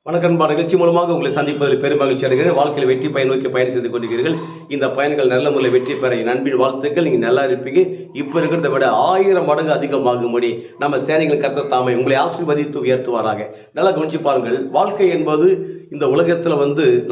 வணக்கம்பா. நிகழ்ச்சி மூலமாக உங்களை சந்திப்பதில் பெரும் மகிழ்ச்சி அடைகிறேன். வாழ்க்கையில் வெற்றி பயன் நோக்கி பயணம் செய்து கொண்டிருக்கிறீர்கள். இந்த பயன்கள் நல்ல முறையில் வெற்றி பெற என் அன்பின் வாழ்த்துக்கள். நீங்க நல்லா இருப்பீங்க. இப்ப இருக்கிறத விட 1000 மடங்கு அதிகமாகும்படி நம்ம சேனைகள் கர்த்தர் தாமே உங்களை ஆசீர்வதித்து உயர்த்துவாராக. நல்லா கவனிச்சு பாருங்கள். வாழ்க்கை என்பது இந்த உலகத்துல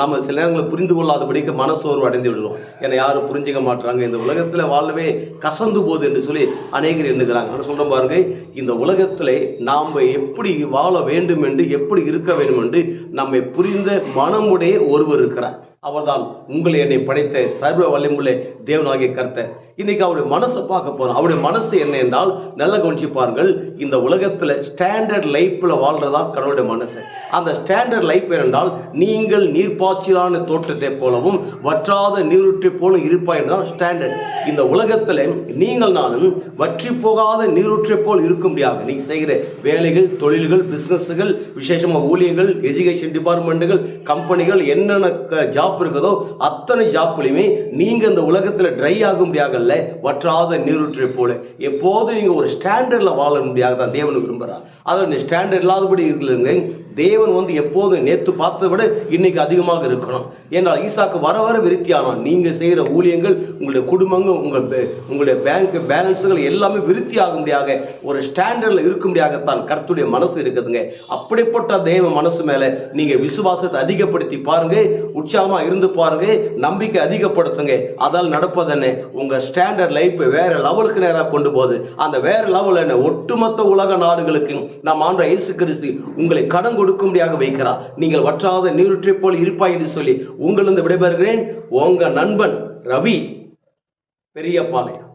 நாம சில நேரங்களை புரிந்து கொள்ளாதபடிக்கு மனசோர்வு அடைந்து விடுறோம். ஏன்னா யாரும் புரிஞ்சுக்க மாட்டாங்க. இந்த உலகத்துல வாழவே கசந்து போகுது என்று சொல்லி அநேகர் எண்ணுகிறாங்க. சொல்ற பாருங்க, இந்த உலகத்திலே நாம எப்படி வாழ வேண்டும் என்று, எப்படி இருக்க வேண்டும் என்று நம்மை புரிந்த மனமுடைய ஒருவர் இருக்கிறார். அவர்தான் உங்களை என்னை படைத்த சர்வ வல்லமையுள்ள தேவனாகிய கர்த்தர். இன்னைக்கு அவருடைய மனசை பார்க்க போறோம். அவருடைய மனசு என்ன என்றால், நல்ல கவனிச்சுப்பார்கள், இந்த உலகத்துல ஸ்டாண்டர்ட் லைஃப்ல வாழ்றதா கடவுளுடைய மனசு. அந்த ஸ்டாண்டர்ட் லைஃப் என்றால், நீங்கள் நீர்ப்பாய்ச்சலான தோற்றத்தை போலவும் வற்றாத நீரூற்றை போலும் இருப்பாய் என்றால் ஸ்டாண்டர்ட். இந்த உலகத்துல நீங்கள் நானும் வற்றி போகாத நீரூற்றை போல் இருக்க முடியாது. நீங்க செய்கிற வேலைகள், தொழில்கள், பிசினஸ்கள், விசேஷமா ஊழியர்கள், எஜுகேஷன் டிபார்ட்மெண்ட்டுகள், கம்பெனிகள், என்னென்ன ஜாப் இருக்குதோ அத்தனை ஜாப்லையுமே நீங்க இந்த உலகத்துல ட்ரை ஆக முடியாது, வற்றாத நீரூற்றை போல. எப்போது நீங்க ஒரு ஸ்டாண்டர்ட்ல வாழ முடியாது தான் தேவன் விரும்புகிறார். அதாவது ஸ்டாண்டர்ட் இல்லாதபடி இருக்கலங்க. தேவன் எப்போதும் நேற்று பார்த்ததை விட இன்னைக்கு அதிகமாக இருக்கணும். ஏன்னா ஈசாக்கு வர வர விருத்தியானான். நீங்க செய்யற ஊழியங்கள், உங்களுடைய குடும்பங்கள், உங்களுடைய பேங்க் பேலன்ஸுகள் எல்லாமே விருத்தி ஆகும்படியாக ஒரு ஸ்டாண்டர்ட்ல இருக்கும்படியாகத்தான் கர்த்தருடைய மனசு இருக்குதுங்க. அப்படிப்பட்ட தேவ மனசு மேல நீங்க விசுவாசத்தை அதிகப்படுத்தி பாருங்க, உற்சாகமா இருந்து பாருங்க, நம்பிக்கை அதிகப்படுத்துங்க. அதால் நடப்பது என்ன, உங்க ஸ்டாண்டர்ட் லைஃப் வேற லெவலுக்கு நேராக கொண்டு போகுது. அந்த வேற லெவல் என்ன, ஒட்டுமொத்த உலக நாடுகளுக்கு நம் ஆண்டவர் இயேசு கிறிஸ்து உங்களை கடன் கொடுக்கும்படியாக வைக்கிறார். நீங்கள் வற்றாத நீரூற்றை போல் இருப்பாய் என்று சொல்லி உங்களிருந்து விடைபெறுகிறேன். உங்க நண்பன் ரவி, பெரியபாளையம்.